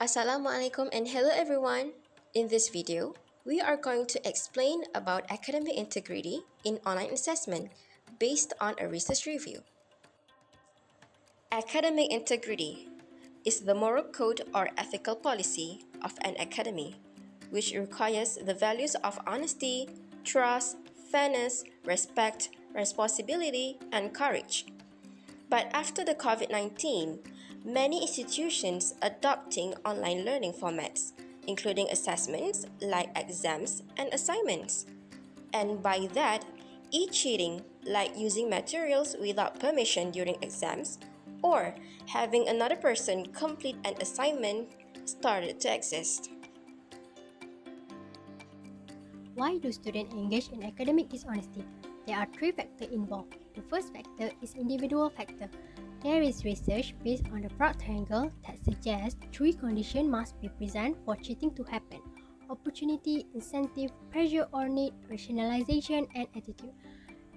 Assalamualaikum and hello everyone. In this video, we are going to explain about academic integrity in online assessment based on a research review. Academic integrity is the moral code or ethical policy of an academy, which requires the values of honesty, trust, fairness, respect, responsibility, and courage. But after the COVID-19, many institutions adopting online learning formats, including assessments like exams and assignments. And by that, e-cheating, like using materials without permission during exams or having another person complete an assignment, started to exist. Why do students engage in academic dishonesty? There are three factors involved. The first factor is individual factor. There is research based on the frog triangle that suggests three conditions must be present for cheating to happen: opportunity, incentive, pressure or need, rationalization, and attitude.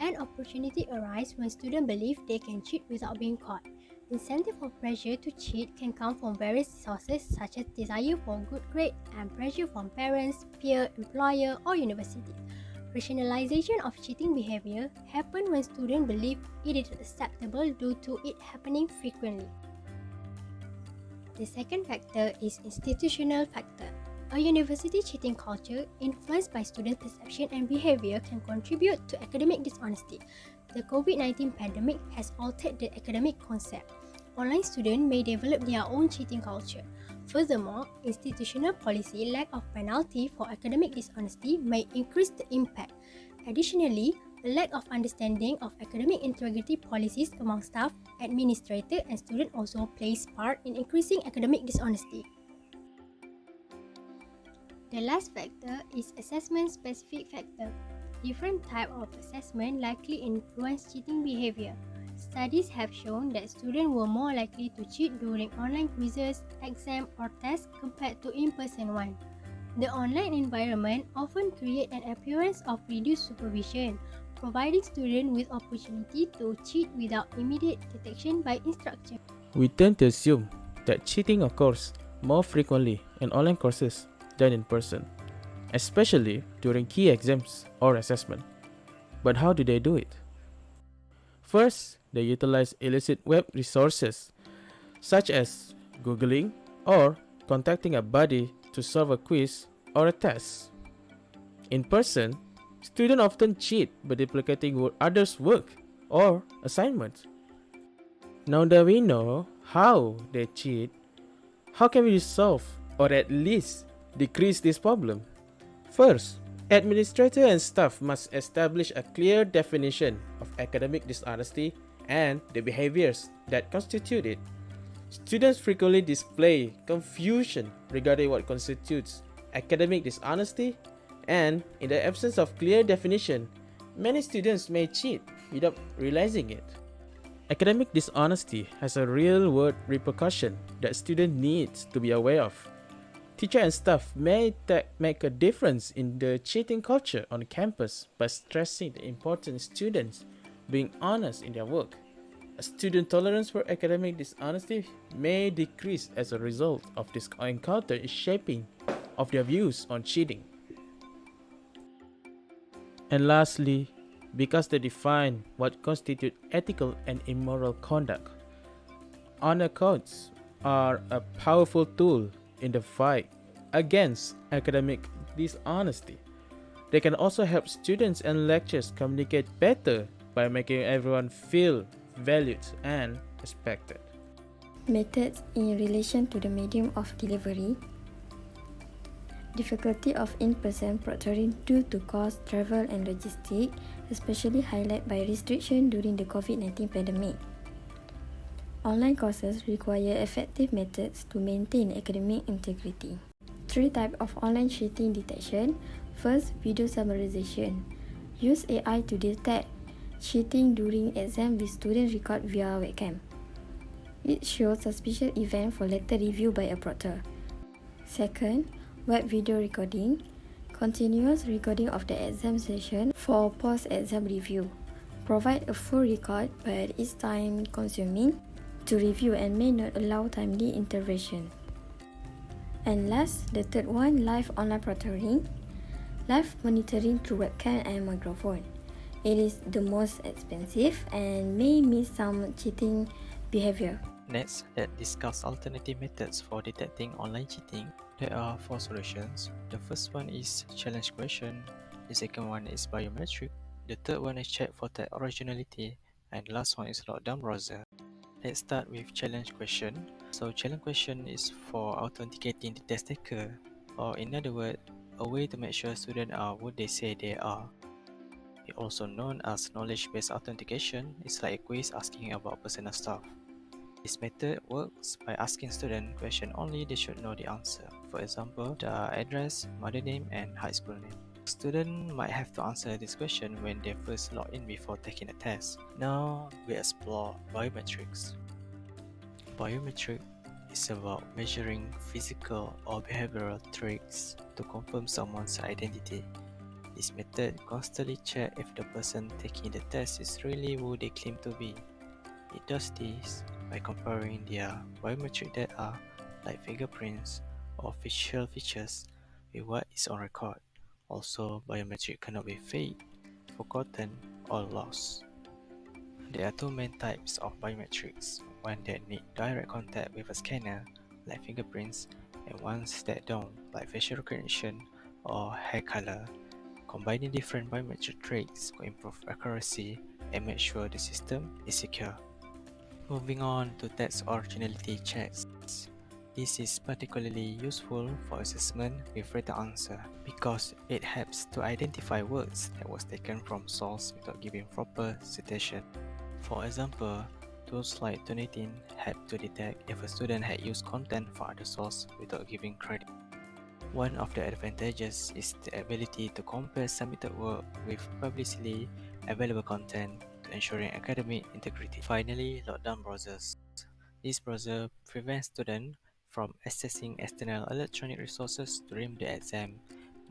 An opportunity arises when students believe they can cheat without being caught. Incentive or pressure to cheat can come from various sources such as desire for good grade and pressure from parents, peer, employer, or universities. Rationalization of cheating behavior happens when students believe it is acceptable due to it happening frequently. The second factor is institutional factor. A university cheating culture influenced by student perception and behavior can contribute to academic dishonesty. The COVID-19 pandemic has altered the academic concept. Online students may develop their own cheating culture. Furthermore, institutional policy lack of penalty for academic dishonesty may increase the impact. Additionally, a lack of understanding of academic integrity policies among staff, administrators, and students also plays part in increasing academic dishonesty. The last factor is assessment-specific factor. Different types of assessment likely influence cheating behavior. Studies have shown that students were more likely to cheat during online quizzes, exams, or tests compared to in-person ones. The online environment often creates an appearance of reduced supervision, providing students with opportunity to cheat without immediate detection by instructor. We tend to assume that cheating occurs more frequently in online courses than in person, especially during key exams or assessment. But how do they do it? First, they utilize illicit web resources, such as Googling or contacting a buddy to solve a quiz or a test. In person, students often cheat by duplicating others' work or assignments. Now that we know how they cheat, how can we solve or at least decrease this problem? First, administrators and staff must establish a clear definition of academic dishonesty and the behaviors that constitute it. Students frequently display confusion regarding what constitutes academic dishonesty, and in the absence of clear definition, many students may cheat without realizing it. Academic dishonesty has a real-world repercussion that students need to be aware of. Teachers and staff may make a difference in the cheating culture on campus by stressing the importance of students being honest in their work. A student tolerance for academic dishonesty may decrease as a result of this encounter in shaping of their views on cheating. And lastly, because they define what constitutes ethical and immoral conduct, honor codes are a powerful tool in the fight against academic dishonesty. They can also help students and lecturers communicate better by making everyone feel valued and respected. Methods in relation to the medium of delivery. Difficulty of in-person proctoring due to cost, travel and logistics, especially highlighted by restriction during the COVID-19 pandemic. Online courses require effective methods to maintain academic integrity. Three types of online cheating detection. First, video summarization. Use AI to detect cheating during exam with student record via webcam. It shows suspicious event for later review by a proctor. Second, web video recording. Continuous recording of the exam session for post-exam review. Provide a full record, but it's time consuming to review and may not allow timely intervention. And last, the third one, live online proctoring. Live monitoring through webcam and microphone. It is the most expensive and may miss some cheating behavior. Next, let's discuss alternative methods for detecting online cheating. There are four solutions. The first one is challenge question, the second one is biometric, the third one is check for tag originality, and the last one is lockdown browser. Let's start with challenge question. So challenge question is for authenticating the test taker, or in other words, a way to make sure students are what they say they are. Also known as knowledge-based authentication, it's like a quiz asking about personal stuff. This method works by asking students questions only they should know the answer. For example, the address, mother name, and high school name. Students might have to answer this question when they first log in before taking a test. Now we explore biometrics. Biometric is about measuring physical or behavioral traits to confirm someone's identity. This method constantly checks if the person taking the test is really who they claim to be. It does this by comparing their biometric data like fingerprints or facial features with what is on record. Also, biometric cannot be faked, forgotten, or lost. There are two main types of biometrics, one that need direct contact with a scanner like fingerprints and ones that don't like facial recognition or hair color. Combining different biometric traits will improve accuracy and make sure the system is secure. Moving on to text originality checks. This is particularly useful for assessment with written answer because it helps to identify words that was taken from source without giving proper citation. For example, tools like Turnitin help to detect if a student had used content from other source without giving credit. One of the advantages is the ability to compare submitted work with publicly available content to ensuring academic integrity. Finally, lockdown browsers. This browser prevents students from accessing external electronic resources during the exam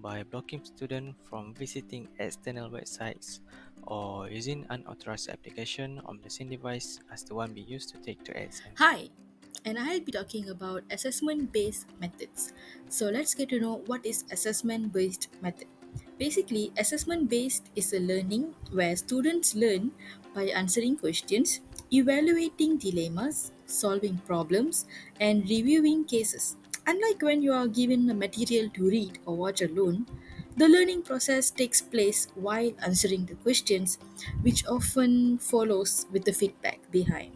by blocking students from visiting external websites or using unauthorized application on the same device as the one we used to take the exam. Hi, and I'll be talking about assessment based methods. So let's get to know what is assessment based method. Basically, assessment based is a learning where students learn by answering questions, evaluating dilemmas, solving problems, and reviewing cases. Unlike when you are given a material to read or watch alone, the learning process takes place while answering the questions, which often follows with the feedback behind.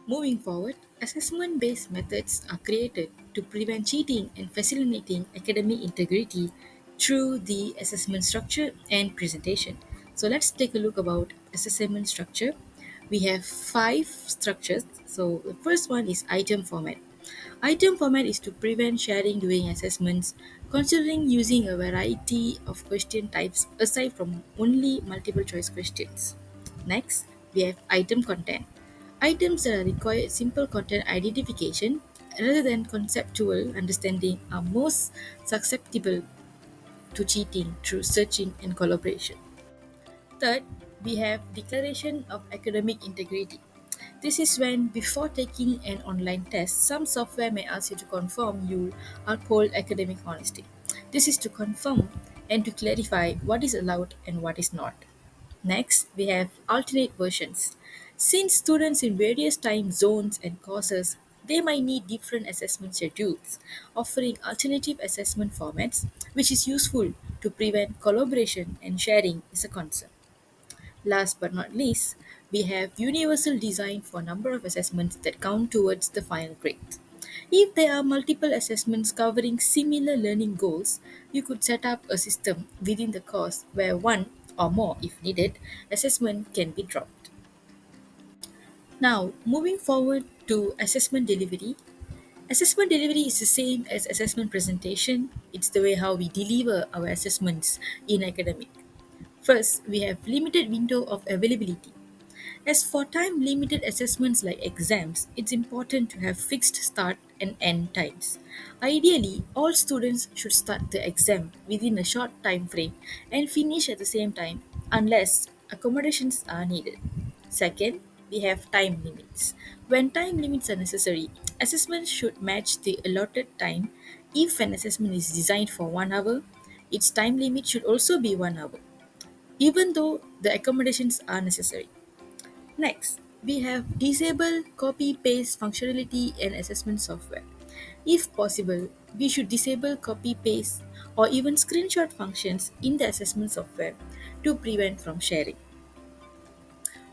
Moving forward, assessment based methods are created to prevent cheating and facilitating academic integrity through the assessment structure and presentation. So let's take a look about assessment structure. We have five structures. So the first one is item format. Item format is to prevent sharing during assessments, considering using a variety of question types aside from only multiple choice questions. Next, we have item content. Items that require simple content identification rather than conceptual understanding are most susceptible to cheating through searching and collaboration. Third, we have declaration of academic integrity. This is when, before taking an online test, some software may ask you to confirm you uphold academic honesty. This is to confirm and to clarify what is allowed and what is not. Next, we have alternate versions. Since students in various time zones and courses, they might need different assessment schedules, offering alternative assessment formats, which is useful to prevent collaboration and sharing is a concern. Last but not least, we have universal design for number of assessments that count towards the final grade. If there are multiple assessments covering similar learning goals, you could set up a system within the course where one or more, if needed, assessment can be dropped. Now, moving forward to assessment delivery. Assessment delivery is the same as assessment presentation. It's the way how we deliver our assessments in academic. First, we have limited window of availability. As for time limited assessments like exams, it's important to have fixed start and end times. Ideally, all students should start the exam within a short time frame and finish at the same time unless accommodations are needed. Second, we have time limits. When time limits are necessary, assessment should match the allotted time. If an assessment is designed for 1 hour, its time limit should also be 1 hour, even though the accommodations are necessary. Next, we have disable copy paste functionality in assessment software. If possible, we should disable copy paste or even screenshot functions in the assessment software to prevent from sharing.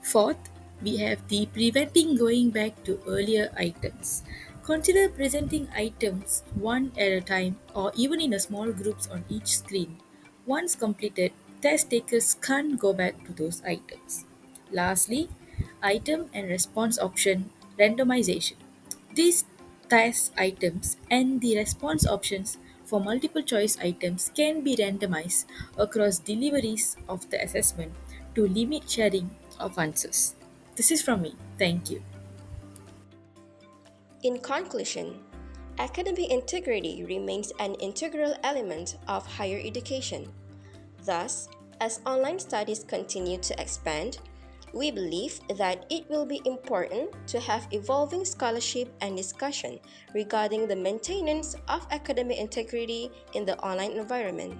Fourth, we have the preventing going back to earlier items. Consider presenting items one at a time or even in a small groups on each screen. Once completed, test takers can't go back to those items. Lastly, item and response option randomization. These test items and the response options for multiple choice items can be randomized across deliveries of the assessment to limit sharing of answers. This is from me. Thank you. In conclusion, academic integrity remains an integral element of higher education. Thus, as online studies continue to expand, we believe that it will be important to have evolving scholarship and discussion regarding the maintenance of academic integrity in the online environment.